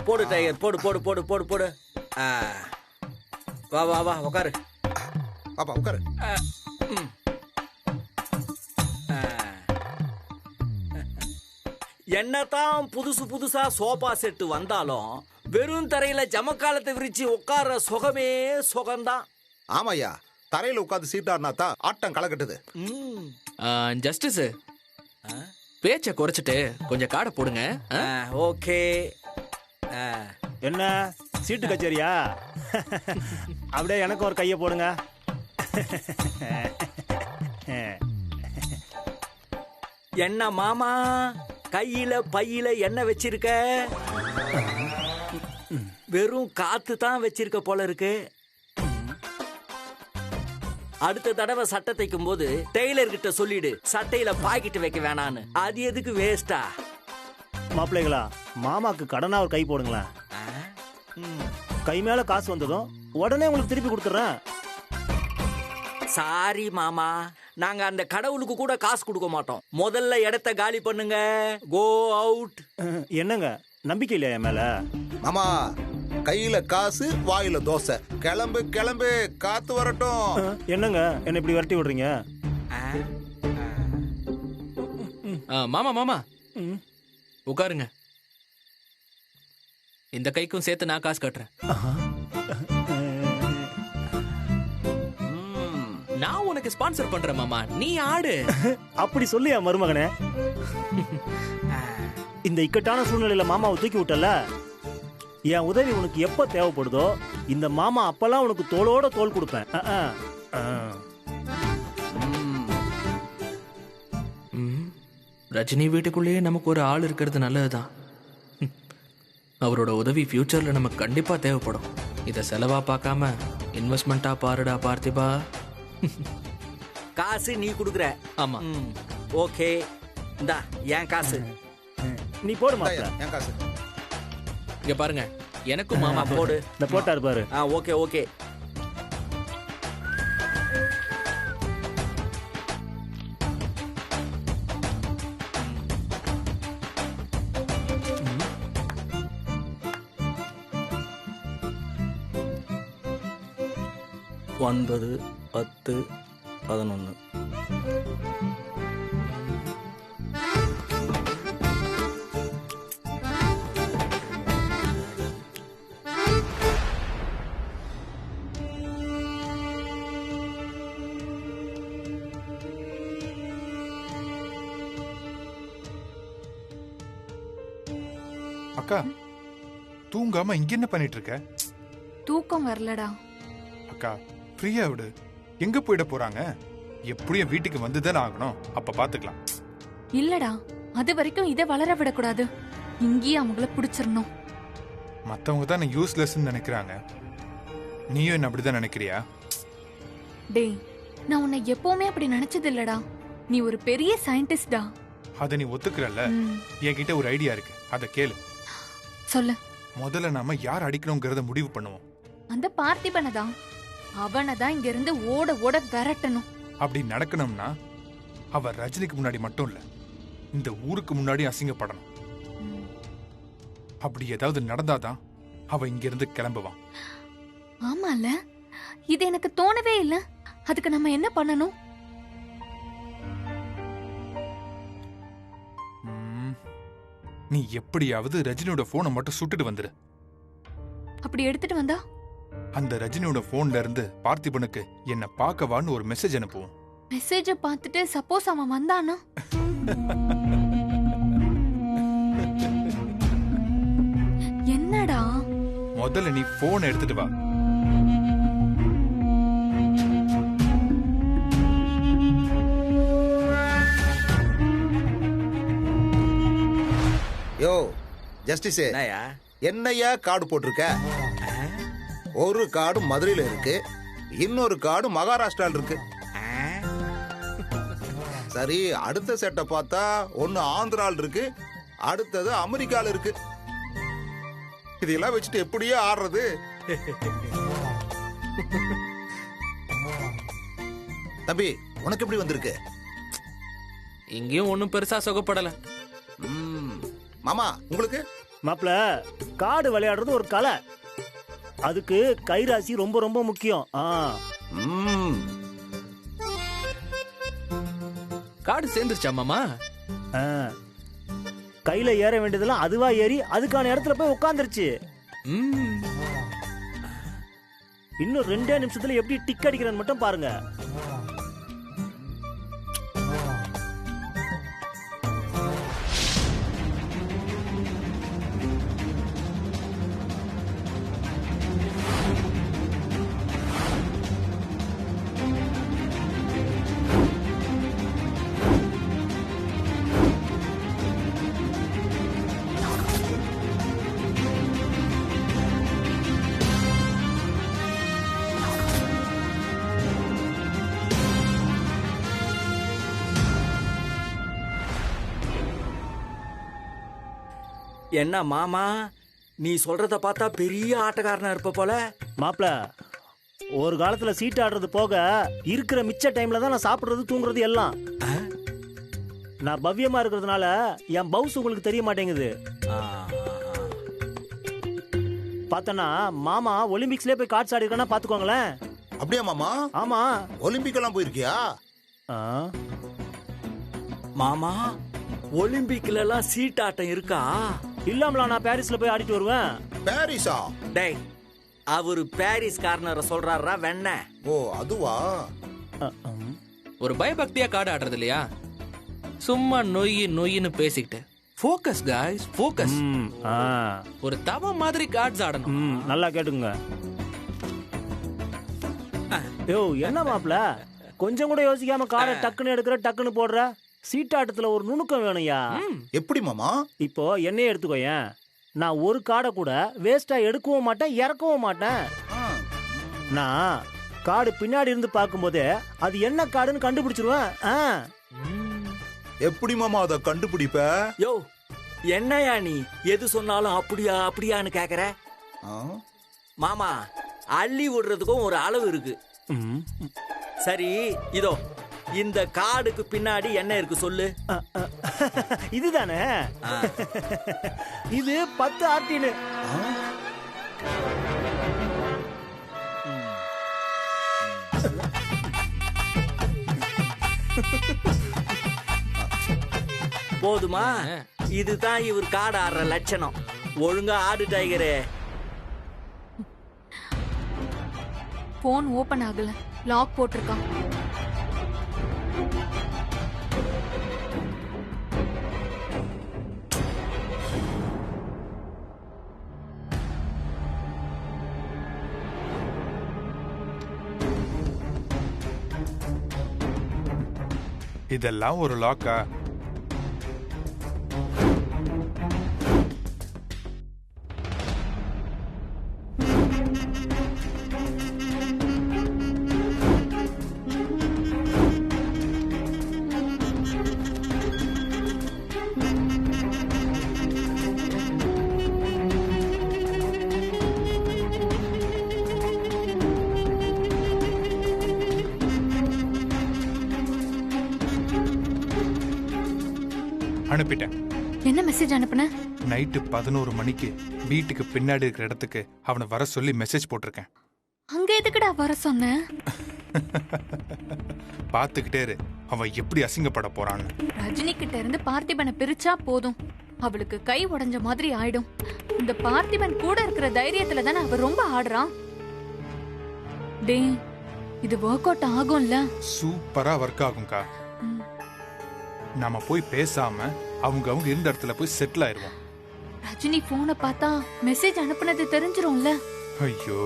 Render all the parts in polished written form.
போடு டைகர், போடு போடு போடு போடு போடு. வா வா வா, உட்காரு. பாப்பா உட்காரு. என்னதான் புதுசு புதுசா சோபா செட்டு வந்தாலும் வெறும் தரையில ஜமக்காலத்தை விரிச்சு உட்கார்ற சுகமே சுகம்தான். ஆமாய்யா, தரையில உட்காந்து சீட்டாடினா தான் ஆட்டம் கலக்கட்டுது. ஜஸ்டிஸ், பேச்ச குறைச்சிட்டு கொஞ்சம் காடை போடுங்க. ஓகே. என்ன சீட்டு கச்சேரியா? அப்படியே எனக்கு ஒரு கையை போடுங்க. என்ன மாமா, கையில பையில என்ன வச்சிருக்க? வெறும் காத்து தான் வச்சிருக்க போல இருக்கு. அடுத்த தடவை சட்டை தைக்கும் போது டெய்லர் கிட்ட சொல்லிடு, சட்டையில பாக்கெட் வைக்க வேணான்னு. அது எதுக்கு வேஸ்டா? மாப்பிள்ளைகளா, மாமாக்கு கடனா ஒரு கை போடுங்களேன். கை மேல காசு வந்ததும் உடனே உங்களுக்கு திருப்பி கொடுத்துறேன். சாரி மாமா, நாங்க அந்த கடவுளுக்கு கூட காசு கொடுக்க மாட்டோம். முதல்ல இடத்த காலி பண்ணுங்க. Go out. என்னங்க நம்பிக்கை இல்லையா என் மேல? மாமா, கையில காசு வாயில தோசை. கிளம்பு கிளம்பு, காத்து வரட்டும். என்னங்க என்ன இப்படி விரட்டி விடுறீங்க? மாமா மாமா உட்காருங்க. இந்த கைக்கும் சேர்த்து நான் காசு கட்டுறேன். நான் உனக்கு ஸ்பான்சர் பண்றேன் மாமா, நீ ஆடு. அப்படி சொல்லியா மருமகனே? இந்த இக்கட்டான சூழ்நிலையில மாமாவை தூக்கி விட்டல, என் உதவி உனக்கு எப்ப தேவைப்படுதோ இந்த மாமா அப்பெல்லாம் உனக்கு தோளோட தோள் கொடுப்பேன். ரஜினி வீட்டுக்குள்ளேயே நமக்கு ஒரு ஆள் இருக்கிறது நல்லதுதான். அவரோட உதவி ஃபியூச்சர்ல நமக்கு கண்டிப்பா தேவைப்படும். இதை செலவா பார்க்காம இன்வெஸ்ட்மெண்டா பாருடா பார்த்திபா. காசு நீ குடுக்குற? ஆமா. ஓகே, இந்தா என் காசு. நீ போடு மாப்பிள. என் காசு இங்க பாருங்க, எனக்கும் மாமா போடு. இந்த போட்டாரு பாரு. Okay okay. ஒன்பது 10 11. அக்கா, தூங்காம இங்க என்ன பண்ணிட்டு இருக்க? தூக்கம் வரலடா. அக்கா ஃப்ரீயா விடு. எங்க போயிட போறாங்க? எப்படியும் வீட்டுக்கு வந்துதானே ஆகணும். அப்ப பாத்துக்கலாம். இல்லடா, அது வரைக்கும் இதை வளர விடக்கூடாது. இங்கேயே அவங்கள பிடிச்சிடணும். மத்தவங்க தான் யூஸ்லெஸ் நினைக்கிறாங்க. நீயும் என்ன அப்படிதான் நினைக்கிறியா? டேய், நான் உன்னை எப்பவுமே அப்படி நினைச்சது இல்லடா. நீ ஒரு பெரிய சயின்டிஸ்டா. அத நீ ஒத்துக்கிறல்ல? என்கிட்ட ஒரு ஐடியா இருக்கு, அத கேளு. சொல்லு. முதல்ல நாம யார் அடிக்கணும்ங்கறத முடிவு பண்ணுவோம். அந்த பார்த்திபனதான். அவனதான் இங்க இருந்து ஓட ஓட விரட்டணும். அப்படி நடக்கணும்னா அவ ரஜினிக்கு முன்னாடி மட்டும் இல்ல, இந்த ஊருக்கு முன்னாடி அசிங்கப்படணும். அப்படி ஏதாவது நடந்தாதான் அவ இங்க இருந்து கிளம்புவான். ஆமால, இது எனக்கு தோணவே இல்ல. அதுக்கு நம்ம என்ன பண்ணணும்? நீ எப்படியாவது ரஜினியோட போனை மட்டும் சுட்டுட்டு வந்துரு. அப்படி எடுத்துட்டு வந்தா அந்த ரஜினியோட போன்ல இருந்து பார்த்திபனுக்கு என்ன பார்க்கவான்னு ஒரு மெசேஜ் அனுப்புவோம். மெசேஜ பார்த்துட்டு சப்போஸ் அவன் வந்தானா? என்னடா? முதல்ல நீ போன் எடுத்துட்டு வா. யோ ஜஸ்டிஸ், என்னையா கார்டு போட்டிருக்க? ஒரு கார்டு மதுரையில இருக்கு, இன்னொரு கார்டு மகாராஷ்டிரால இருக்கு. சரி, அடுத்த செட்டை பார்த்தா ஒன்னு ஆந்திரால இருக்கு, அடுத்தது அமெரிக்கால இருக்கு. இதெல்லாம் வச்சுட்டு எப்படியே ஆடுறது? தம்பி, உனக்கு எப்படி வந்திருக்கு? இங்கேயும் ஒன்னும் பெருசா சுகப்படல. மாமா, உங்களுக்கு மாப்பிள காடு விளையாடுறது ஒரு கலை. அதுக்கு கைராசி ரொம்ப ரொம்ப முக்கியம். ம், காடு சேர்ந்துருச்சா மாமா? ஆ. கையில ஏற வேண்டியதெல்லாம் அதுவா ஏறி அதுக்கான இடத்துல போய் உட்காந்துருச்சு. ம். இன்னும் 2 நிமிஷத்துல எப்படி டிக் அடிக்கிறேன்னு மட்டும் பாருங்க. என்ன மாமா, நீ சொல்றத பார்த்தா பெரிய ஆட்டக்காரனா இருப்ப போல. மாப்பிள ஒரு காலத்துல சீட் ஆடுறது போக இருக்கிற மிச்ச டைம்ல தான் நான் சாப்பிடுறது தூங்குறது எல்லாம். நான் பவ்யமா இருக்கிறதுனால என் பவுஸ் உங்களுக்கு தெரிய மாட்டேங்குது. பார்த்தனா மாமா ஒலிம்பிக்ஸ்லயே போய் கார்ட்ஸ் ஆடி இருக்கானா பாத்துக்கோங்களேன். அப்படியா மாமா? ஆமா. ஒலிம்பிக் எல்லாம் போயிருக்கியா? மாமா, ஒலிம்பிக்ல எல்லாம் சீட் ஆட்டம் இருக்கா? இல்லாமலா நான் பாரிஸ்ல போய் ஆடிட்டு வருவேன். பாரிஸா? டேய், அவரு பாரிஸ் கார்னரை சொல்றாரா வெண்ண? ஓ அதுவா? ஒரு பயபக்தியா காடு ஆடுறது இல்லையா? சும்மா நொய்யின்னு பேசிக்கிட்டு ஃபோக்கஸ் காய்ஸ், ஃபோக்கஸ். ஒரு தவ மாதிரி கார்ட்ஸ் ஆடணும். நல்லா கேட்டுங்க. யோ என்ன மாப்பிள கொஞ்சம் கூட யோசிக்காம காரை டக்குன்னு எடுக்கிற டக்குன்னு போடுற. சீட்டாட்டத்துல ஒரு நுணுக்கம் வேணும்யா. எப்படி மாமா? இப்போ என்னையே எடுத்துக்கோயேன். நான் ஒரு காடை கூட வேஸ்டா எடுக்கவும் மாட்டேன் இறக்கவும் மாட்டேன். நான் காடு பின்னாடி இருந்து பார்க்கும்போது அது என்ன காடுன்னு கண்டுபிடிச்சிருவேன். எப்படி மாமா அதை கண்டுபிடிப்ப? யோ என்னையா நீ எது சொன்னாலும் அப்படியா அப்படியான்னு கேக்குற? மாமா, அள்ளி விடுறதுக்கும் ஒரு அளவு இருக்கு. சரி, இதோ இந்த காடுக்கு பின்னாடி என்ன இருக்கு சொல்லு. இதுதானே? இது 10 ஆர்டின். போதுமா? இதுதான் இவர் காடு ஆடுற லட்சணம். ஒழுங்கா ஆடு டைகரே. போன் ஓபன் ஆகல, லாக் போட்டிருக்கான். இதெல்லாம் ஒரு லாக்கா? அனுப்பிட்டேன். என்ன மெசேஜ் அனுப்புன? நைட்டு 11 மணிக்கு வீட்டுக்கு பின்னாடி இருக்கிற இடத்துக்கு அவனை வர சொல்லி மெசேஜ் போட்டிருக்கேன். அங்க எதுக்குடா வர சொன்ன? பாத்துக்கிட்டே இரு, அவன் எப்படி அசிங்கப்பட போறான்னு. ரஜினி கிட்ட இருந்து பார்த்திபனை பிரிச்சா போதும், அவளுக்கு கை உடைஞ்ச மாதிரி ஆயிடும். இந்த பார்த்திபன் கூட இருக்கிற தைரியத்துல தானே அவ ரொம்ப ஆடுறான். டேய், இது ஒர்க் அவுட் ஆகும்ல? சூப்பரா ஒர்க் ஆகும்க்கா. நாம போய் பேசாம அவங்க இருந்த இடத்துல போய் செட்டில் ஆயிருவோம். ரஜினி போனை பார்த்தா மெசேஜ் அனுப்புனது தெரிஞ்சிரும்ல? ஐயோ,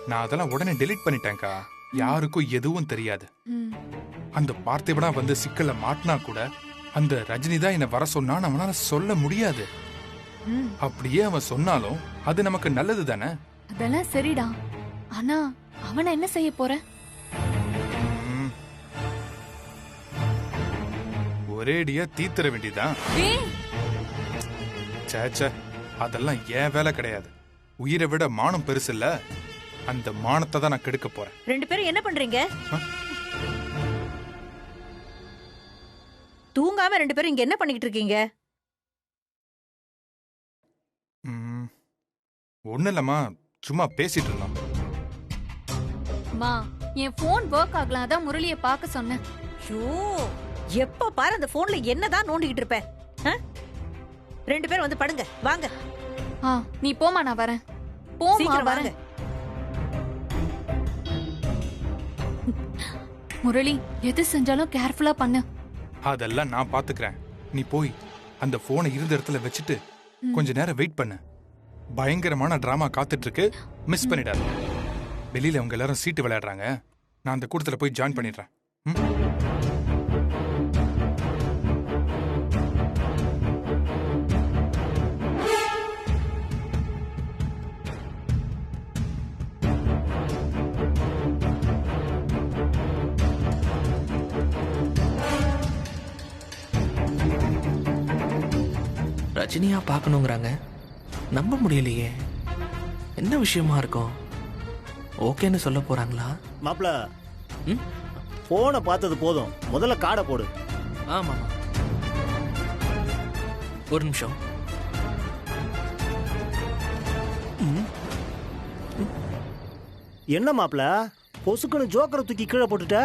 நான் அதெல்லாம் உடனே டெலீட் பண்ணிட்டேன்க்கா. யாருக்கும் எதுவும் தெரியாது. அந்த பார்த்திபனா வந்து சிக்கல்ல மாட்டினா கூட அந்த ரஜினி தான் என்ன வர சொன்னான்னு அவனால சொல்ல முடியாது. அப்படியே அவன் சொன்னாலும் அது நமக்கு நல்லது தானே. அதெல்லாம் சரிடா, ஆனா அவனை என்ன செய்ய போற? ஒரேடியா தீத்துற வேண்டியதான். சேச்சே, அதெல்லாம் ஏன் வேலை கிடையாது. உயிரை விட மானம் பெருசு இல்ல. அந்த மானத்தை தான் நான் கெடுக்க போறேன். 2 பேரும் என்ன பண்றீங்க? தூங்காம 2 பேரும் இங்க என்ன பண்ணிட்டு இருக்கீங்க? ஒன்றும் இல்லைம்மா, சும்மா பேசிட்டு இருந்தோம். மா என் போன் ஒர்க் ஆகலாம், அதான் முரளியை பார்க்க சொன்னேன். ஐயோ, எப்ப பாரு அந்த போன்ல என்னதான் நோண்டிக்கிட்டு இருப்ப? ஆ? 2 பேரும் வந்து படுங்க, வாங்க. நீ போமா, நான் வரேன். போமா, சீக்கிரம் வரேன். முரளி, எது செஞ்சாலும் கேர்ஃபுல்லா பண்ணு. அதெல்லாம் நான் பாத்துக்கிறேன். நீ போய் அந்த போனை இருந்த இடத்துல வச்சுட்டு கொஞ்ச நேரம் வெயிட் பண்ணு. பயங்கரமான டிராமா காத்துட்டு இருக்கு, மிஸ் பண்ணிடாத. வெளியில அவங்க எல்லாரும் சீட்டு விளையாடுறாங்க, நான் அந்த கூட்டத்துல போய் ஜாயின் பண்ணிடுறேன். ரஜினியா பார்க்கணுங்கிறாங்க, நம்ப முடியலையே. என்ன விஷயமா இருக்கும்? ஓகேன்னு சொல்ல போறாங்களா? மாப்ள, போனை பார்த்தது போதும், முதல்ல காடை போடு. ஆமா, ஒரு நிமிஷம். என்ன மாப்ள, பொசுக்குன்னு ஜோக்கரை தூக்கி கீழே போட்டுட்ட?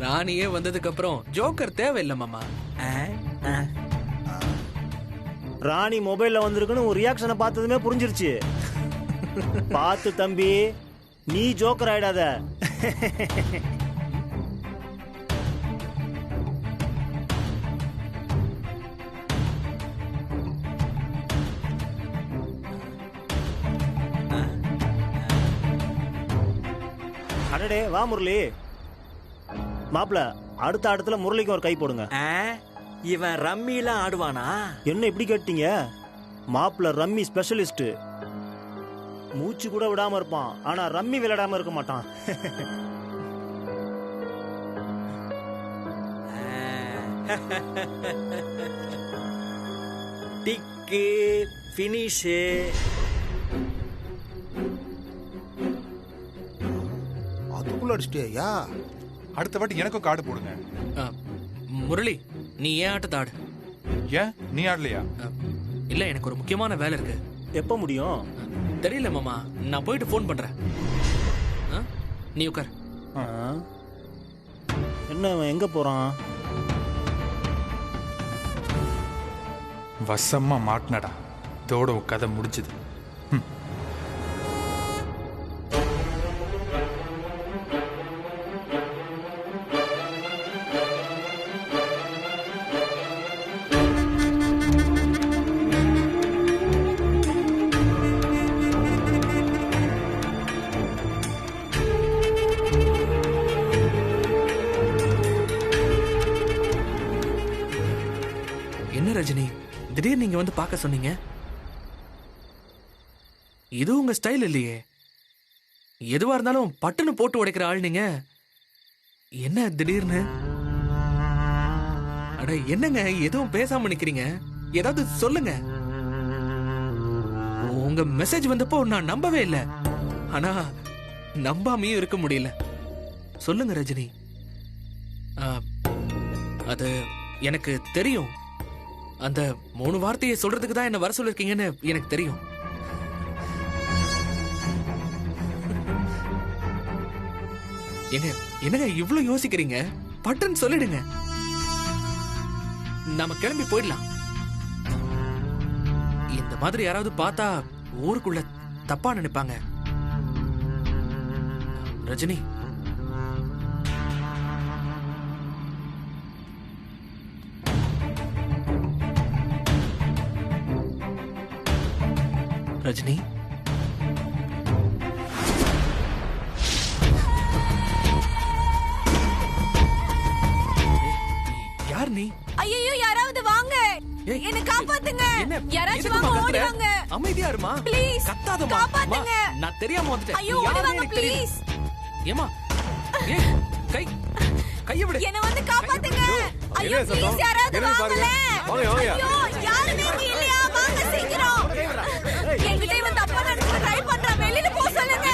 ராணியே வந்ததுக்கு அப்புறம் ஜோக்கர் தேவையில்லை மாமா. ராணி மொபைல்ல வந்திருக்குன்னு ஒரு ரியாக்ஷனை பார்த்ததுமே புரிஞ்சிருச்சு. பார்த்து தம்பி, நீ ஜோக்கர் ஆயிடாத. அடடே, வா முரளி. மாப்ள, அடுத்த இடத்துல முரளிக்கு ஒரு கை போடுங்க. இவன் ரம்மிலாம் ஆடுவானா? என்ன இப்படி கேட்டீங்க? மாப்ள ரம்மி ஸ்பெஷலிஸ்ட். மூச்சு கூட விடாம இருப்பான், ஆனா ரம்மி விளையாடாம இருக்க மாட்டான். டிக்கு ஃபினிஷ். அதுக்குள்ள அடிச்சிட்டியா? அடுத்த வாட்டி எனக்கும் கார்டு போடுங்க. முரளி, நீ ஏன் ஆட்டத்தை ஆடு. ஏன் நீ ஆடலையா? இல்ல, எனக்கு ஒரு முக்கியமான வேலை இருக்கு. எப்ப முடியும் தெரியல மாமா, நான் போயிட்டு போன் பண்றேன். நீ உட்கார். என்ன இவன் எங்க போறான்? வசமா மாட்டினடா, இதோட உன் கதை முடிஞ்சது. ரஜினி, திடீர்னு நீங்க வந்து பார்க்க சொன்னீங்க. இது உங்க ஸ்டைல் இல்லையே. எதுவா இருந்தாலும் பட்டுன்னு போட்டு உடைக்கிற ஆள் நீங்க. என்ன திடீர்னு? அட என்னங்க, எதுவும் பேசாம நிக்கிறீங்க? ஏதாவது சொல்லுங்க. உங்க மெசேஜ் வந்தப்போ நான் நம்பவே இல்லை, ஆனா நம்பாமையும் இருக்க முடியல. சொல்லுங்க ரஜினி. அது எனக்கு தெரியும். அந்த 3 வார்த்தையை சொல்றதுக்கு தான் என்ன வர சொல்லிருக்கீங்கன்னு எனக்கு தெரியும். என்னங்க இவ்வளவு யோசிக்கிறீங்க? பட்டுன்னு சொல்லிடுங்க, நாம கிளம்பி போயிடலாம். இந்த மாதிரி யாராவது பார்த்தா ஊருக்குள்ள தப்பா நினைப்பாங்க. ரஜினி, ரஜினி, யார் நீ? ஐயோ, யாராவது வாங்க, என்ன காப்பாத்துங்க. யாராச்சும் வாங்க, ஓடி வாங்க. அமைதியா இருமா, ப்ளீஸ் கத்தாதமா. காப்பாத்துங்க. நான் தெரியாம வந்துட்டேன். ஐயோ, ஓடி வாங்க ப்ளீஸ். ஏமா, கைய விடு. என்ன வந்து காப்பாத்துங்க. ஐயோ ப்ளீஸ், யாராவது வாங்கல. ஐயோ, யாருமே இங்க இல்லையா? வாங்க சீக்கிரம். என்கிட்ட இவன் தப்பா நடந்து ட்ரை பண்றான், வெளியில போ சொல்லுங்க.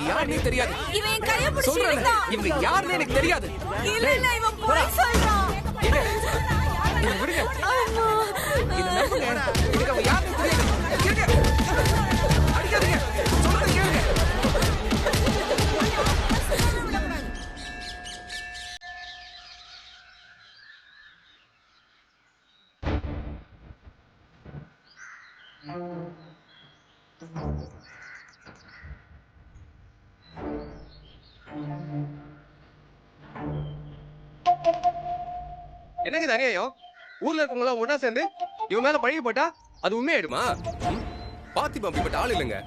யாருனே தெரியாது. இவன் என் கைய பிடிச்சு இழுத்தான். இவங்க யாருன்னு எனக்கு தெரியாது. இல்ல, இவன் போய் சொல்றான். விடுங்க. என்னங்க இது அநியாயம்? ஊர்ல இருக்கவங்க எல்லாம் ஒண்ணா சேர்ந்து இவன் மேல பழகி போட்டா அது உண்மையாயிடுமா? பாத்திமா அப்படிப்பட்ட ஆள் இல்லைங்க.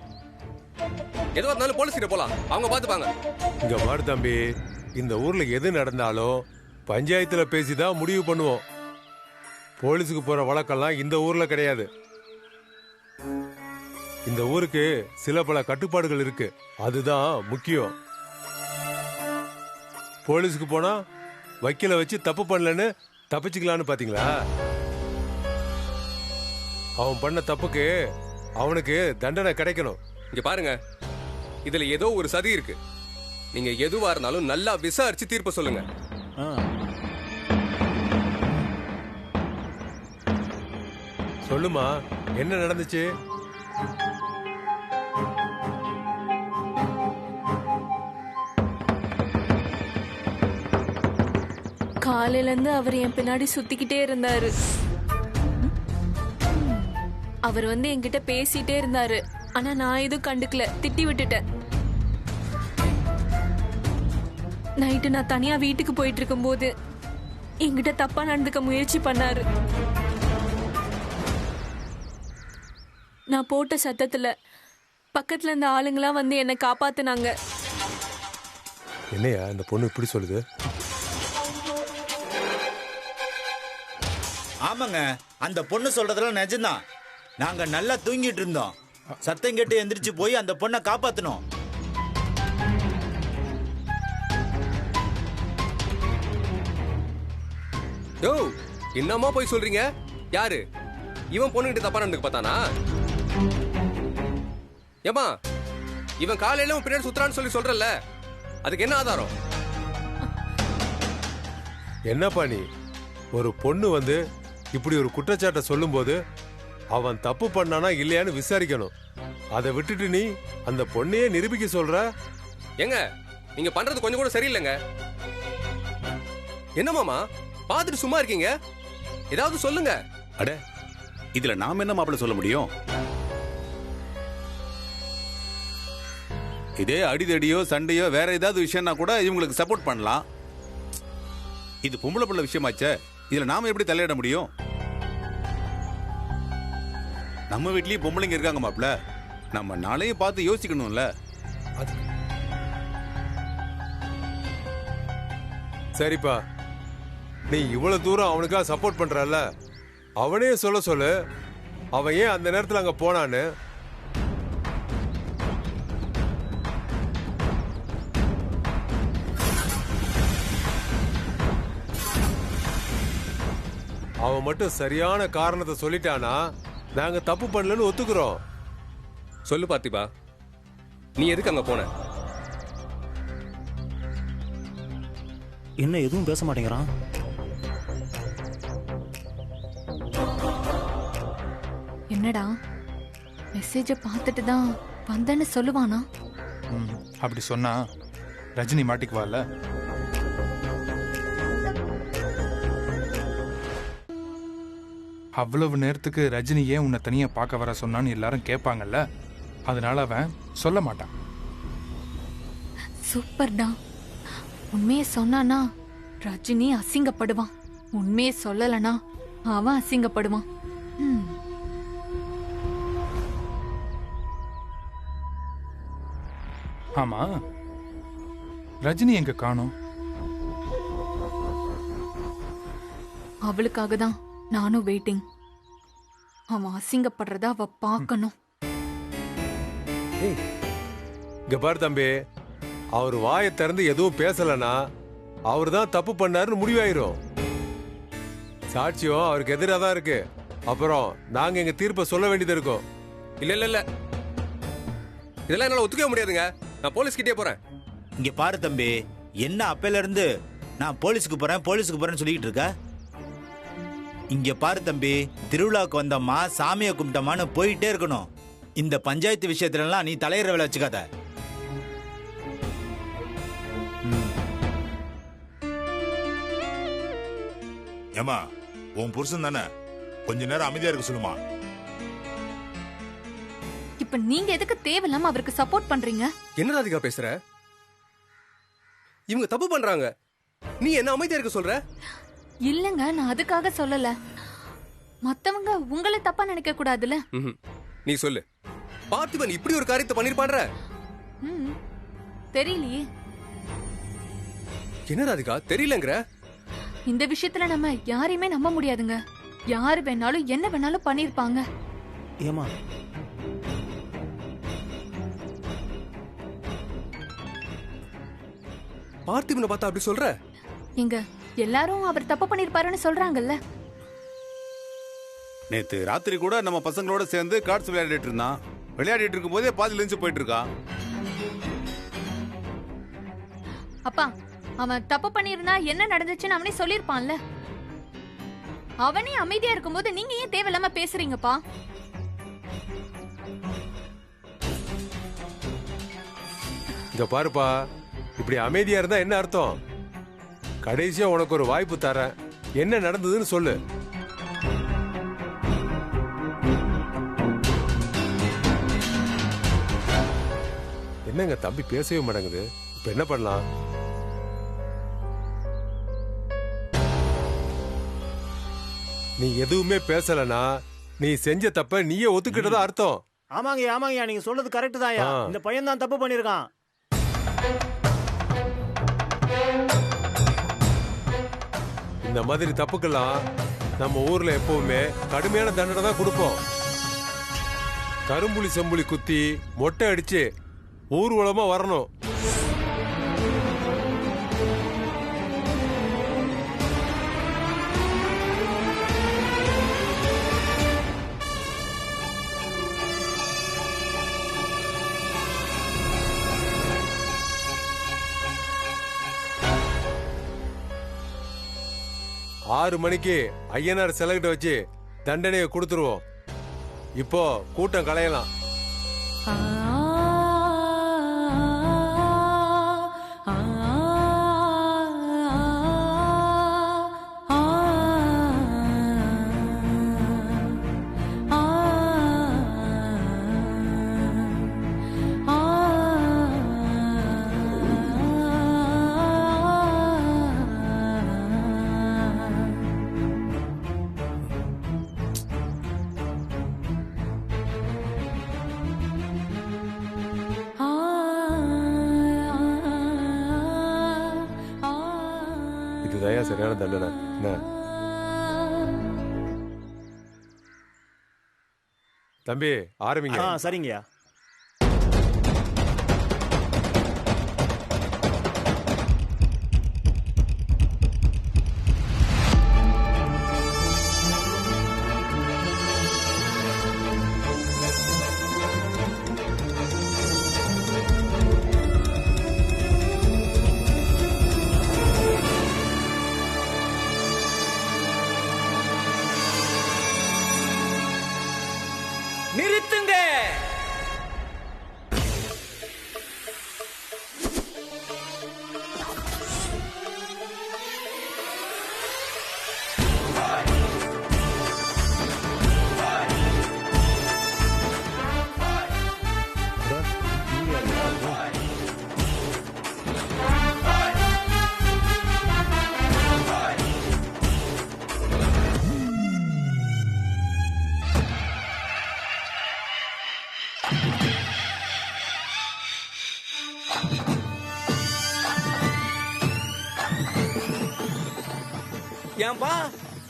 எதுவா இருந்தாலும் போலீஸ் கிட்ட போலாம், அவங்க பாத்துப்பாங்க. இங்க பாரு தம்பி, இந்த ஊர்ல எது நடந்தாலும் பஞ்சாயத்துல பேசிதான் முடிவு பண்ணுவோம். போலீஸுக்கு போற வழக்கெல்லாம் இந்த ஊர்ல கிடையாது. இந்த ஊருக்கு சில பல கட்டுப்பாடுகள் இருக்கு, அதுதான் முக்கியம். போலீஸுக்கு போனா வக்கீல வச்சு தப்பு பண்ணலன்னு தப்பிச்சுக்கலான்னு பாத்தீங்களா? அவன் பண்ண தப்புக்கு அவனுக்கு தண்டனை கிடைக்கணும். இங்க பாருங்க, இதுல ஏதோ ஒரு சதி இருக்கு. நீங்க எதுவா இருந்தாலும் நல்லா விசாரிச்சு தீர்ப்பு சொல்லுங்க. சொல்லுமா, என்ன நடந்துச்சு? காலையில இருந்து அவர் என் பின்னாடி சுத்திக்கிட்டே இருந்தாரு. அவர் வந்து என்கிட்ட பேசிட்டே இருந்தாரு. ஆனா நான் எதுவும் கண்டுக்கல, திட்டி விட்டுட்டேன். நைட்டு நான் தனியா வீட்டுக்கு போயிட்டு இருக்கும் போது என்கிட்ட தப்பா நடந்துக்க முயற்சி பண்ணாரு. நான் போட்ட சத்தத்துல பக்கத்துல இருந்த ஆளுங்களாம் வந்து என்னை காப்பாத்துனாங்க. என்னையா இந்த பொண்ணு இப்படி சொல்லுது? ஆமாங்க, அந்த பொண்ணு சொல்றதெல்லாம் நிஜம்தான். நாங்க நல்லா தூங்கிட்டு இருந்தோம். சத்தம் கேட்டு எந்திரிச்சு போய் அந்த பொண்ணை காப்பாத்தணும். யோ, என்னமா போய் சொல்றீங்க? யாரு இவன் பொண்ணுகிட்ட தப்பா நடந்துக்க பார்த்தானா? ஏமா, இவன் காலையில பின்னாடி சுத்துறான்னு சொல்லி சொல்றல, அதுக்கு என்ன ஆதாரம்? என்னப்பா நீ, ஒரு பொண்ணு வந்து இப்படி ஒரு குற்றச்சாட்டை சொல்லும் போது அவன் தப்பு பண்ணானா இல்லையான்னு விசாரிக்கணும். அதை விட்டுட்டு நீ அந்த பொண்ணையே நிரூபிக்க சொல்ற? ஏங்க, நீங்க பண்றது கொஞ்சம் கூட சரியில்லைங்க. என்ன மாமா பாத்துட்டு சும்மா இருக்கீங்க? ஏதாவது சொல்லுங்க. அட, இதுல நாம என்ன மாப்பிள்ள சொல்ல முடியும்? இதே அடிதடியோ சண்டையோ வேற ஏதாவது விஷயம்னா கூட இவங்களுக்கு சப்போர்ட் பண்ணலாம். இது பொம்பளை பிள்ளை விஷயமாச்சே, இதுல நாம எப்படி தலையிட முடியும்? நம்ம வீட்லயும் பொம்பளைங்க இருக்காங்க மாப்பிள்ள, நம்ம நாளையும் பார்த்து யோசிக்கணும்ல. சரிப்பா, நீ இவ்வளவு தூரம் அவனுக்காக சப்போர்ட் பண்றல, அவனே சொல்ல சொல்லு, அவன் ஏன் அந்த நேரத்தில் அங்க போனான்னு. அவன் மட்டும் சரியான காரணத்தை சொல்லிட்டானா நாங்க தப்பு பண்ணலன்னு ஒத்துக்கிறோம். சொல்லு பார்த்திபா, நீ எதுக்கு அங்க போன? என்ன எதுவும் பேச மாட்டேங்கிறான்? என்னடா, மெசேஜ பார்த்துட்டு தான் வந்தேன்னு சொல்லுவானா? அப்படி சொன்னா ரஜினி மாட்டிக்குவாள்ல. அவ்வளவு நேரத்துக்கு ரஜினி ஏன் உன்னை தனியா பார்க்க வர சொன்னான்னு எல்லாரும் கேட்பாங்கல்ல, அதனால அவன் சொல்ல மாட்டான். சூப்பர்டா. உண்மையை சொன்னானா ரஜினி அசிங்கப்படுவான், உண்மையை சொல்லலனா அவன் அசிங்கப்படுவான். ஆமா, ரஜினி எங்க காணோம்? அவளுக்காக தான் நானும் வெயிட்டிங். அவன் அசிங்கப்படுறத அவ பார்க்கணும். இங்க பாரு தம்பி, அவர் வாயை திறந்து எதுவும் பேசலனா அவர் தான் தப்பு பண்ணாருன்னு முடிவாயிரும். சாட்சியம் அவருக்கு எதிராக தான் இருக்கு. அப்புறம் நாங்க எங்க தீர்ப்பை சொல்ல வேண்டியது இருக்கும். இல்ல இல்ல இல்ல, இதெல்லாம் என்னால ஒத்துக்கவே முடியாதுங்க. நான் போலீஸ் கிட்டே போறேன். இங்க பாரு தம்பி, என்ன அப்பையில இருந்து நான் போலீஸுக்கு போறேன்னு சொல்லிக்கிட்டு இருக்க? இங்க பாரு தம்பி, திருவிழாவுக்கு வந்தம்மா சாமியை கும்பிட்டமான்னு போயிட்டே இருக்கணும். இந்த பஞ்சாயத்து விஷயத்துல எல்லாம் நீ தலையிற வேலை வச்சுக்காத. ஏமா, உன் புருஷன் தானே, கொஞ்ச நேரம் அமைதியா இருக்க சொல்லுமா. இப்ப நீங்க எதுக்கு தேவையில்லாம அவருக்கு சப்போர்ட் பண்றீங்க? என்ன ராதிகா பேசுற? இவங்க தப்பு பண்றாங்க, நீ என்ன அமைதியா இருக்க சொல்ற? இல்லங்க, நான் அதுக்காக சொல்லல. மத்தவங்க உங்களை தப்பா நினைக்க கூடாதுல. நீ சொல்லு, பார்த்திபன் இப்படி ஒரு காரியத்தை பண்ணிருப்பான்ற? தெரியலையே. என்ன ராதிகா தெரியலங்கற? இந்த விஷயத்துல நம்ம யாரையுமே நம்ப முடியாதுங்க. யாரு வேணாலும் என்ன வேணாலும் பண்ணிருப்பாங்க. ஏமா பார்த்திபனை பார்த்தா அப்படி சொல்ற? இங்க எல்லாரும் அவர் தப்பு பண்ணிருப்பாருன்னு சொல்றாங்கல்ல. நேத்து ராத்திரி கூட நம்ம பசங்களோட சேர்ந்து கார்ட்ஸ் விளையாடிட்டு இருந்தான். விளையாடிட்டு இருக்கும் போதே பாதியில இருந்து போயிட்டு இருக்கான். அப்பா, அவன் தப்பு பண்ணிருந்தா என்ன நடந்துச்சுன்னு அவனே சொல்லிருப்பான்ல. அவனே அமைதியா இருக்கும்போது நீங்க ஏன் தேவையில்லாம பேசுறீங்கப்பா? இங்க பாருப்பா, இப்படி அமைதியா இருந்தா என்ன அர்த்தம்? கடைசியா உனக்கு ஒரு வாய்ப்பு தரேன், என்ன நடந்ததுன்னு சொல்லு. என்னங்க தம்பி பேசவே மாட்டேங்குது, இப்ப என்ன பண்ணலாம்? நீ எதுவுமே பேசலனா நீ செஞ்ச தப்ப நீயே ஒத்துக்கிட்டதா அர்த்தம். ஆமாங்கய்யா, நீங்க சொல்றது கரெக்ட் தான்யா. இந்த பையன் தான் தப்பு பண்ணிருக்கான். இந்த மாதிரி தப்புக்கெல்லாம் நம்ம ஊர்ல எப்பவுமே கடுமையான தண்டனை தான் கொடுப்போம். கரும்புலி செம்புலி குத்தி மொட்டை அடிச்சு ஊர்வலமா வரணும். ஆறு மணிக்கு ஐயனார் சிலைகிட்ட வச்சு தண்டனையை கொடுத்துருவோம். இப்போ கூட்டம் கலையலாம். இதுதான் சரியான தண்டனை. என்ன தம்பி, ஆரம்பிங்க. சரிங்கய்யா. நிறுத்துங்க. ஏன்பா,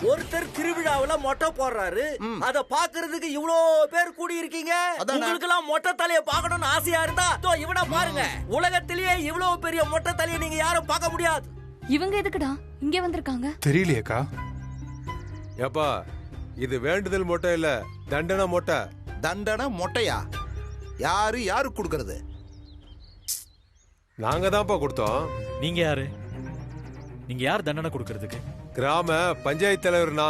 ஒருத்தர் திருவிழாவுல மொட்டை போடுறாரு, அத பாக்குறதுக்கு இவ்ளோ பேர் கூடி இருக்கீங்க. உங்களுக்கு எல்லாம் மொட்டை தலைய பாக்கணும்னு ஆசையா இருந்தா இவனை பாருங்க. உலகத்திலேயே இவ்வளவு பெரிய மொட்டை தலைய நீங்க யாரும் பார்க்க முடியாது. இவங்க எதுக்குடா இங்க வந்திருக்காங்க? தெரியலையேக்கா. ஏப்பா, இது வேண்டுதல் மொட்டை இல்ல, தண்டனை மொட்டை. தண்டனை மொட்டையா? யாரு யாரு கொடுக்கறது? நாங்க தான்ப்பா கொடுத்தோம். நீங்க யாரு? நீங்க யார் தண்டனை கொடுக்கறதுக்கு? கிராம பஞ்சாயத்து தலைவர்னா.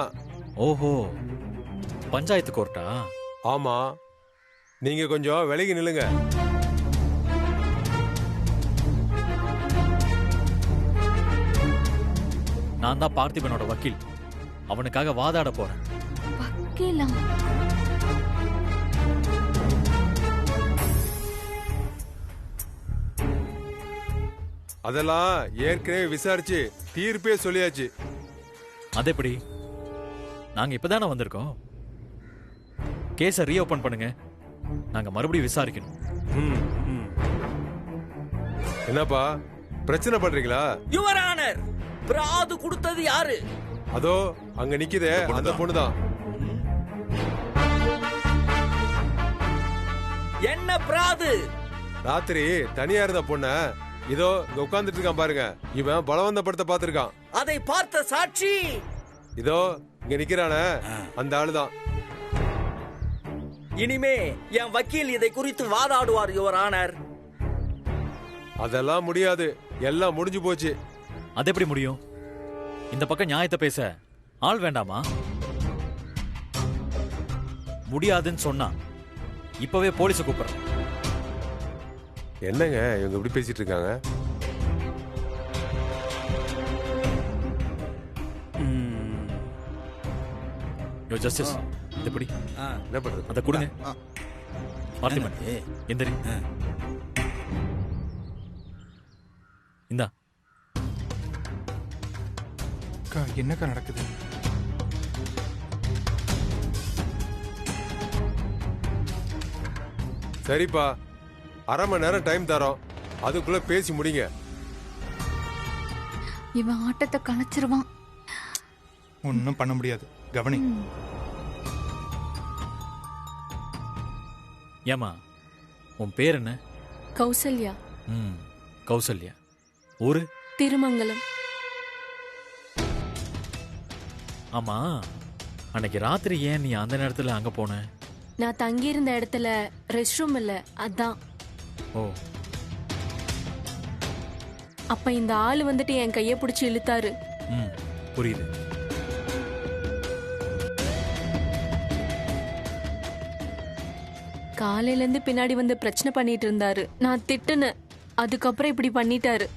ஓஹோ, பஞ்சாயத்து கோர்ட்டா? ஆமா, நீங்க கொஞ்சம் விலகி நில்லுங்க. நான் தான் பார்த்திபனோட வக்கீல். அவனுக்காக வாதாட போறேன். வக்கீலா? அதெல்லாம் ஏற்கனவே விசாரிச்சு தீர்ப்பே சொல்லியாச்சு. அது எப்படி? நாங்க இப்பதானே வந்திருக்கோம். கேஸை ரீஓபன் பண்ணுங்க. நாங்க மறுபடியும் விசாரிக்கணும். என்னப்பா பிரச்சனை பண்றீங்களா? யுவர் ஆனர், பிராது கொடுத்தது யாரு? அதோ அங்க நிக்குதே அந்த பொண்ணுதான். என்ன பிராது? ராத்திரி தனியா இருந்த பொண்ண இதோ இங்க உட்கார்ந்துட்டு இருக்கான் பாருங்க. இவன் பலவந்தப்படுத்த பாத்திருக்கான். அதை பார்த்த சாட்சி இதோ இங்க நிக்கிறானே அந்த ஆளுதான். இனிமே என் வக்கீல் இதை குறித்து வாதாடுவார் யுவர் ஆனர். அதெல்லாம் முடியாது, எல்லாம் முடிஞ்சு போச்சு. அது எப்படி முடியும்? இந்த பக்கம் நியாயத்தை பேச ஆள் வேண்டாமா? முடியாதுன்னு சொன்னா இப்பவே போலீஸை கூப்பிடுறேன். என்னங்க இவங்க இப்படி பேசிட்டு இருக்காங்க? யோ ஜஸ்டிஸ், இது எப்படி? என்ன பண்றது? அதை கொடுங்க. பார்த்திபன் எந்திரி. இந்தா. அக்கா என்னக்கா நடக்குது? சரிப்பா, அரை மணி நேரம் டைம் தரோம், அதுக்குள்ள பேசி முடிங்க. இவன் ஆட்டத்தை கலைச்சிருவான். ஒன்னும் பண்ண முடியாது, கவனி. ஏமா, உன் பேர் என்ன? கௌசல்யா. கௌசல்யா. ஊரு? திருமங்கலம். ஆமா, அன்னைக்கு ராத்திரி ஏன் நீ அந்த நேரத்துல அங்க போன? நான் தங்கியிருந்த இடத்துல ரெஸ்ட் ரூம் இல்ல, அதான். ஓ. அப்ப இந்த ஆளு வந்துட்டு என் கையை பிடிச்சி இழுத்தாரு. புரியுது. காலையில இருந்து பின்னாடி வந்து பிரச்சனை பண்ணிட்டு இருந்தாரு. நான் திட்டுனேன், அதுக்கப்புறம் இப்படி பண்ணிட்டாரு.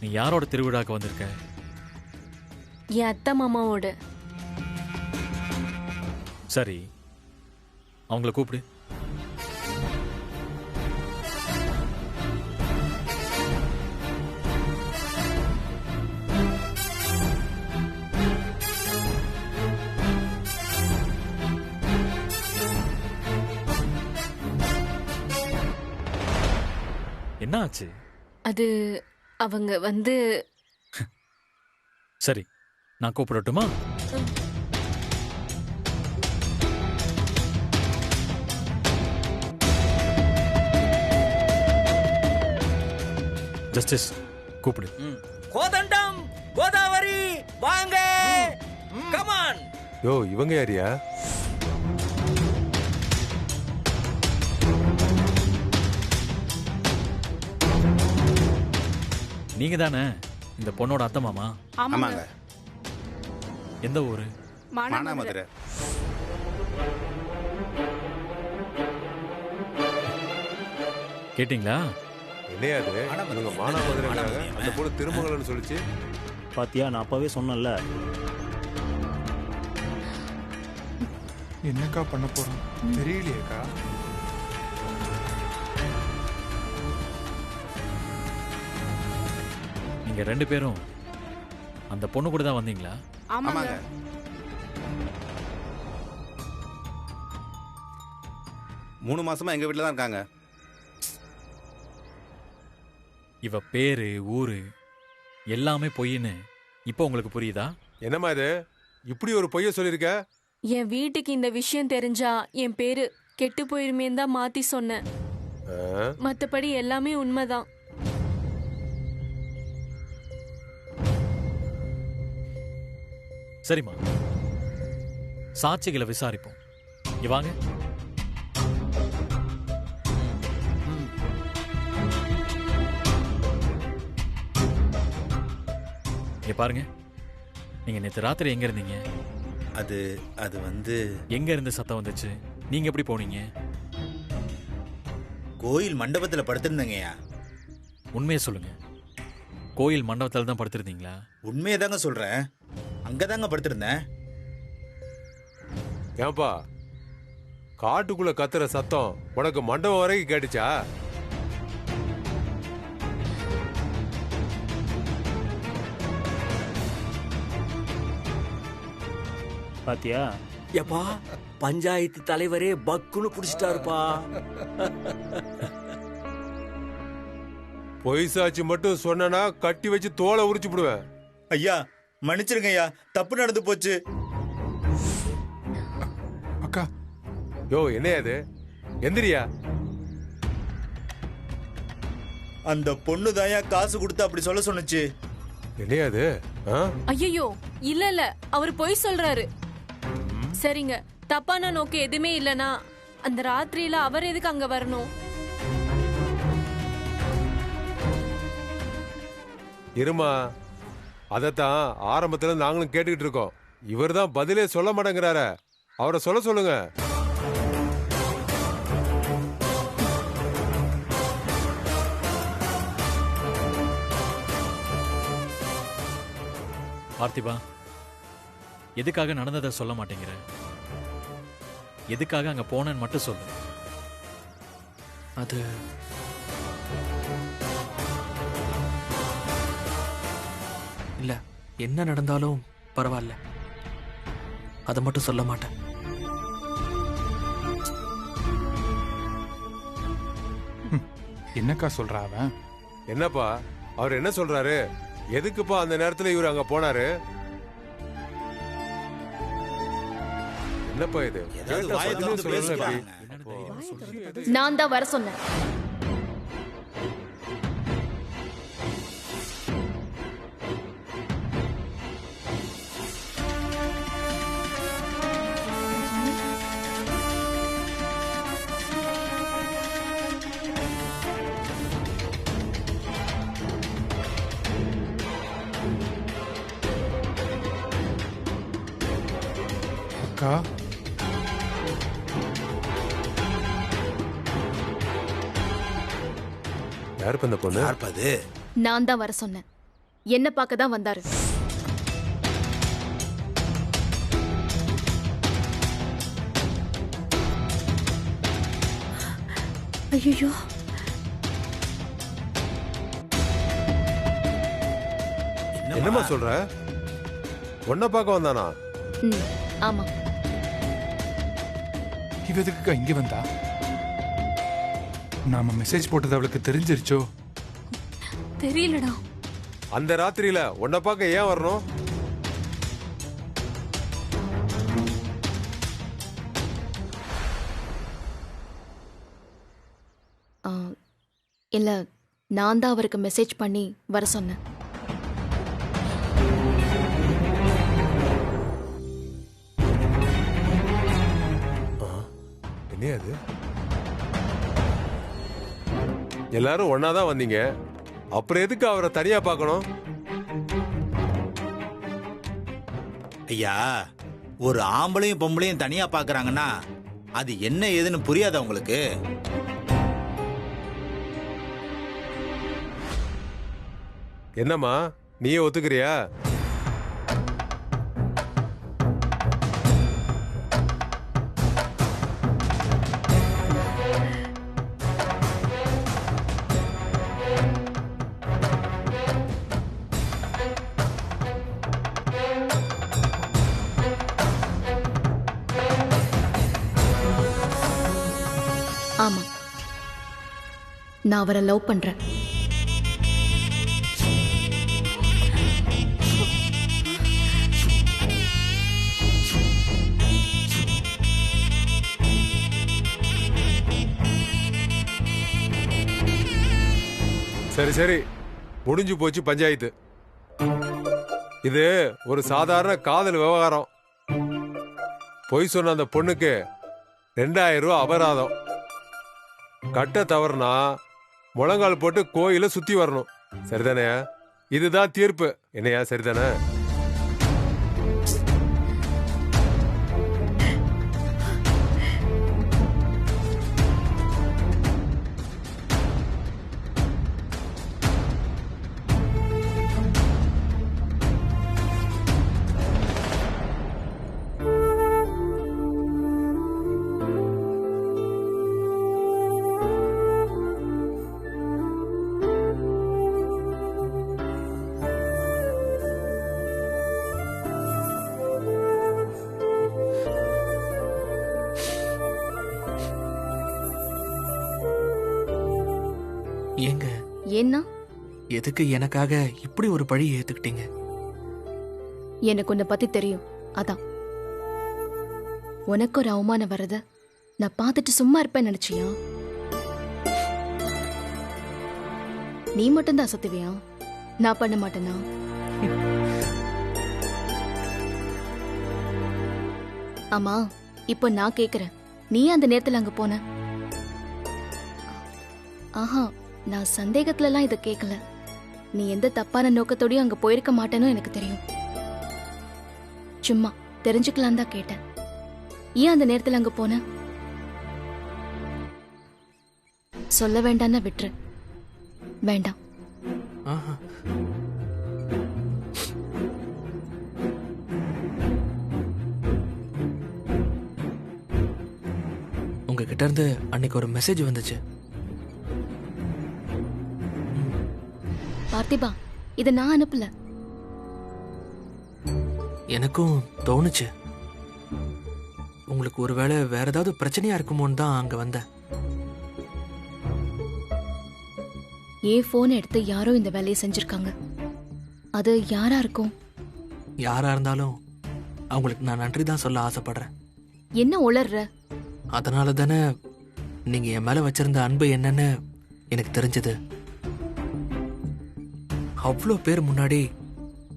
நீ யாரோட திருவிழாக்கு வந்திருக்க? என் அத்தை மாமாவோட. சரி, அவங்கள கூப்பிடு. என்ன ஆச்சு? அது அவங்க வந்து. சரி, நான் கூப்பிடட்டுமா? ஜஸ்டிஸ் கூப்பிடு. கோதண்டம், கோதாவரி, வாங்க. கமான். யோ, இவங்க யாரியா? நீங்க தானே இந்த பொண்ணோட அத்தை மாமா? ஆமாங்க. எந்த ஊரு? மானாமதுரை. கேட்டிங்களா? என்னையா அது? இவங்க மானாமதுரைங்கிறாங்க, அந்த பொண்ணு திருமங்கலம்னு சொல்லிச்சு. பாத்தியா, நான் அப்பவே சொன்னேன்ல. என்னக்கா பண்ண போறோம் தெரியலையேக்கா. நீங்க ரெண்டு பேரும் அந்த பொண்ணு கூட தான் வந்தீங்களா? ஆமாங்க. மூணு மாசமா எங்க வீட்டுல தான் இருக்காங்க. இவ பேரு, ஊரு எல்லாமே பொய்ன்னு இப்போ உங்களுக்கு புரியுதா? என்னம்மா இது, இப்படி ஒரு பொய்ய சொல்லிருக்க? என் வீட்டுக்கு இந்த விஷயம் தெரிஞ்சா என் பேரு கெட்டு போயிருமேன்னு தான் மாத்தி சொன்னேன். மத்தபடி எல்லாமே உண்மைதான். சரிம்மா, சாட்சிகளை விசாரிப்போம். இங்க வாங்க. இங்க பாருங்க, நீங்க நேத்து ராத்திரி எங்க இருந்தீங்க? அது வந்து எங்க இருந்து சத்தம் வந்துச்சு? நீங்க எப்படி போனீங்க? கோயில் மண்டபத்தில் படுத்திருந்தேங்கய்யா. உண்மையை சொல்லுங்க. கோயில் மண்டபத்தில் தான் படுத்திருந்தீங்களா? உண்மையை தாங்க சொல்றேன், அங்கதாங்க படுத்திருந்தேன். ஏன்பா காட்டுக்குள்ள கத்துற சத்தம் உனக்கு மண்டபம் வரைக்கும் கேட்டுச்சா? பாத்தியா? எப்பா பஞ்சாயத்து தலைவரே பக்குன்னு புடிச்சிட்டாருப்பா. பொய் சாட்சி மட்டும் சொன்னா கட்டி வச்சு தோலை உரிச்சு விடுவேன். ஐயா மன்னிச்சிருங்க ஐயா, தப்பு நடந்து போச்சு. அக்கா யோ என்னையா அது? எந்திரியா. அந்த பொண்ணு தாயா காசு கொடுத்து அப்படி சொல்ல சொன்னுச்சு. என்னையா அது? ஐயோ இல்ல இல்ல, அவர் பொய் சொல்றாரு. சரிங்க, தப்பான நோக்கு எதுவுமே இல்லனா அந்த ராத்திரியில அவர் எதுக்கு அங்க வரணும்? இருமா, அதத்தான் ஆரம்பத்துல நாங்களும் கேட்டுக்கிட்டு இருக்கோம். இவர் தான் பதிலே சொல்ல மாட்டேங்கிறாரு. அவரை சொல்ல சொல்லுங்க. பார்த்திபா, எதுக்காக நடந்ததை சொல்ல மாட்டேங்கிற? எதுக்காக அங்க போனேன்னு மட்டும் சொல்லு. அது இல்ல, என்ன நடந்தாலும் பரவாயில்ல, அதை மட்டும் சொல்ல மாட்டேன். என்னக்கா சொல்றா அவன்? என்னப்பா அவர் என்ன சொல்றாரு? எதுக்குப்பா அந்த நேரத்துல இவர் அங்க போனாரு? என்னப்பா இது? நான் தான் வர சொன்னேன். அக்கா யாருப்பா இந்த பொண்ணு? யார்ப்பது? நான் தான் வர சொன்னேன். என்ன பார்க்க தான் வந்தாரு. ஐயோ, என்னம்மா சொல்ற? உன்னை பார்க்க வந்தானா? ஆமா. இவ எதுக்குக்கா இங்க வந்தா? நாம மெசேஜ் போட்டது அவளுக்கு தெரிஞ்சிருச்சோ? தெரியலடா. அந்த ராத்திரியில உன்னை பார்க்க ஏன் வரணும்? இல்ல, நான் தான் அவருக்கு மெசேஜ் பண்ணி வர சொன்னேன். என்ன அது? எல்லாரும் ஒன்னாதான் வந்தீங்க, அப்புறம் எதுக்கு அவரை தனியா பார்க்கணும்? ஐயா, ஒரு ஆம்பளையும் பொம்பளையும் தனியா பாக்குறாங்கன்னா அது என்ன ஏதுன்னு புரியாதா உங்களுக்கு? என்னம்மா நீயே ஒத்துக்கிறியா? ஆமா, நான் அவரை லவ் பண்றேன். சரி சரி, முடிஞ்சு போச்சு பஞ்சாயத்து. இது ஒரு சாதாரண காதல் விவகாரம். பொய் சொன்ன அந்த பொண்ணுக்கு 2000 ரூபாய் அபராதம். கட்ட தவறுனா முழங்கால் போட்டு கோயில சுத்தி வரணும். சரிதானே? இதுதான் தீர்ப்பு. என்னையா சரிதானே? ஏங்க ஏன்னா எதுக்கு எனக்காக இப்படி ஒரு பழி ஏத்துக்கிட்டீங்க? எனக்கு உன்னை பத்தி தெரியும், அதான். உனக்கு ஒரு அவமானம் வர்றத நான் பார்த்துட்டு சும்மா இருப்பேன் நினைச்சியா? நீ மட்டும்தான் அசத்துவியா? நான் பண்ண மாட்டேனா? ஆமா, இப்போ நான் கேக்குறேன், நீ அந்த நேரத்துல அங்க போன? ஆஹா, நான் சந்தேகத்துல எல்லாம் இதை கேட்கல. நீ எந்த தப்பான நோக்கத்தோடயும் அங்க போயிருக்க மாட்டேன்னு எனக்கு தெரியும். சும்மா தெரிஞ்சுக்கலாம் தான் கேட்டேன். ஏன் அந்த நேரத்துல அங்க போன? சொல்ல வேண்டாம்னா விட்டுரு. வேண்டாம். உங்ககிட்ட இருந்து அன்னைக்கு ஒரு மெசேஜ் வந்துச்சு. பார்த்திபா, இத நான் அனுப்பல. எனக்கும் தோணுச்சு, உங்களுக்கு ஒருவேளை வேற ஏதாவது பிரச்சனையா இருக்குமோன்னு தான் அங்க வந்தேன். ஏன் போன் எடுத்து யாரோ இந்த வேலையை செஞ்சிருக்காங்க. அது யாரா இருக்கும்? யாரா இருந்தாலும் அவங்களுக்கு நான் நன்றி தான் சொல்ல ஆசைப்படுறேன். என்ன உளர்ற? அதனால தானே நீங்க என் மேல வச்சிருந்த அன்பு என்னன்னு எனக்கு தெரிஞ்சது. அவ்வளோ பேர் முன்னாடி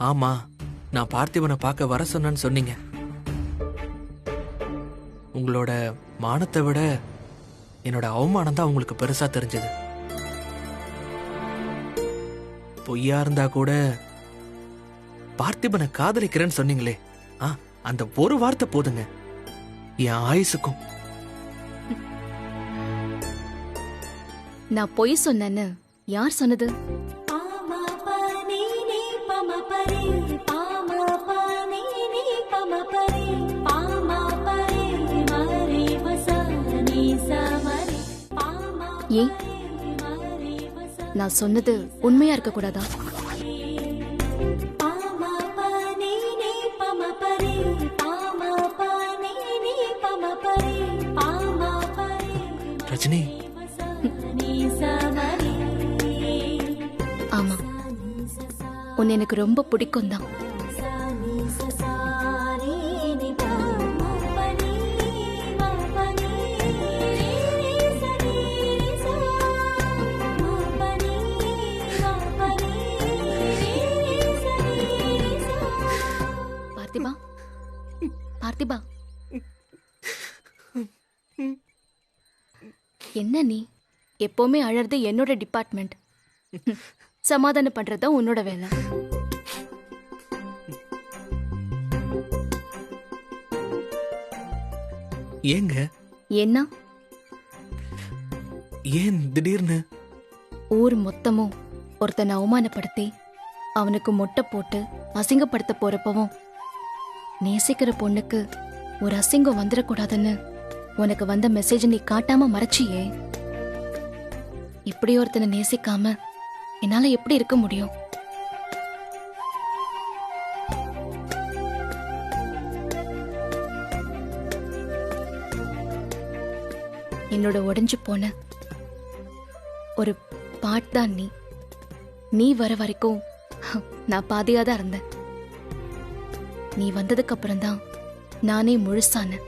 ஆமா நான் பார்த்திபனை பார்க்க வர சொன்னேன்னு சொன்னீங்க. உங்களோட மானத்தை விட என்னோட அவமானம் தான் உங்களுக்கு பெருசா தெரிஞ்சது. பொய்யா இருந்தா கூட பார்த்திபனை காதலிக்கிறேன்னு சொன்னீங்களே, அந்த ஒரு வார்த்தை போதுங்க என் ஆயுசுக்கும். நான் பொய் சொன்னேன்னு யார் சொன்னது? ஏன் நான் சொன்னது உண்மையா இருக்க கூடாதா? ரஜினி, ஆமா, உன்னை எனக்கு ரொம்ப பிடிக்கும் தான். பார்த்திபா, பார்த்திபா, என்ன நீ எப்பவுமே அழறது என்னோட டிபார்ட்மெண்ட். சமாதானம் பண்றதா உன்னோட வேலை. ஏங்க? என்ன? ஏன் திடீர்னு? ஊர் மொத்தமும் ஒருத்தனை அவமானப்படுத்தி அவனுக்கு மொட்டை போட்டு அசிங்கப்படுத்த போறப்பவும் நேசிக்கிற பொண்ணுக்கு ஒரு அசிங்கம் வந்துடக்கூடாதுன்னு உனக்கு வந்த மெசேஜ் நீ காட்டாம மறைச்சியே. இப்படி ஒருத்தனை நேசிக்காம என்னால எப்படி இருக்க முடியும்? என்னோட உடைஞ்சு போன ஒரு பாட் தான் நீ. நீ வர வரைக்கும் நான் பாதியா தான் இருந்தேன். நீ வந்ததுக்கு அப்புறம் தான் நானே முழுசான.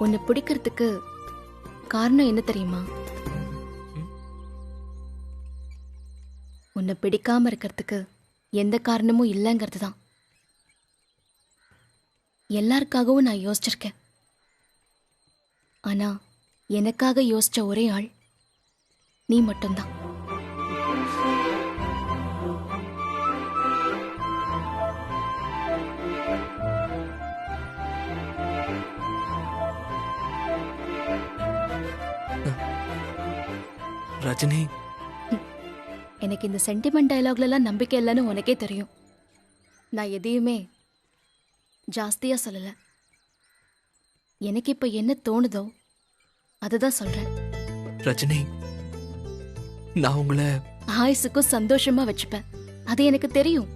உன்னை பிடிக்கிறதுக்கு காரணம் என்ன தெரியுமா? உன்னை பிடிக்காம இருக்கிறதுக்கு எந்த காரணமும் இல்லைங்கிறது தான். எல்லாருக்காகவும் நான் யோசிச்சிருக்கேன். ஆனா எனக்காக யோசிச்ச ஒரே ஆள் நீ மட்டும்தான். ரஜினி, எனக்கு இந்த சென்டிமெண்ட் டயலாக்லாம் நம்பிக்கை இல்லைன்னு உனக்கே தெரியும். நான் எதையுமே ஜாஸ்தியா சொல்லல. எனக்கு இப்ப என்ன தோணுதோ அதுதான் சொல்றேன். ரஜினி, நான் உங்களை ஆயுசுக்கும் சந்தோஷமா வச்சுப்பேன். அது எனக்கு தெரியும்.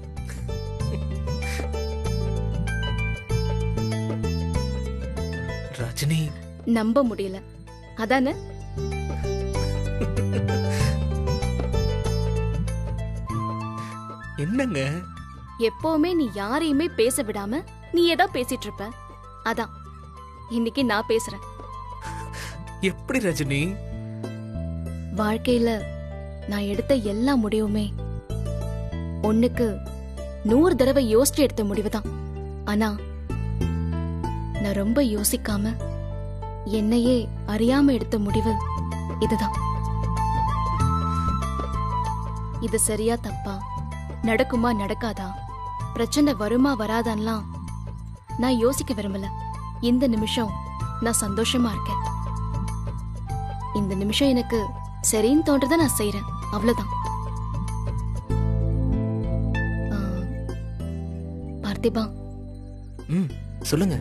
ரஜினி, நம்ப முடியல அதானே? என்னங்க எப்பவுமே நீ யாரையுமே பேச விடாம நீ ஏதோ பேசிட்டு இருப்ப. அதான் இன்னைக்கு நான் பேசுறேன். எப்படி ரஜினி? வாழ்க்கையில நான் எடுத்த எல்லா முடிவுமே ஒண்ணுக்கு 100 தடவை யோசிச்சு எடுத்த முடிவுதான். ஆனா நான் ரொம்ப யோசிக்காம என்னையே அறியாம எடுத்த முடிவு இதுதான். இது சரியா தப்பா, நடக்குமா நடக்காதா, பிரச்சனை வருமா வராதான்லாம் நான் யோசிக்க விரும்பல. இந்த நிமிஷம் நான் சந்தோஷமா இருக்கேன். இந்த நிமிஷம் எனக்கு சரின்னு தோன்றதை நான் செய்யறேன், அவ்வளவுதான். பார்த்திபா, சொல்லுங்க.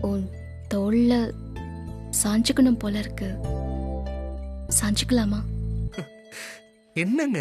உன் தோள்ல சாஞ்சுக்கணும் போல இருக்கு. சாஞ்சுக்கலாமா? என்னங்க?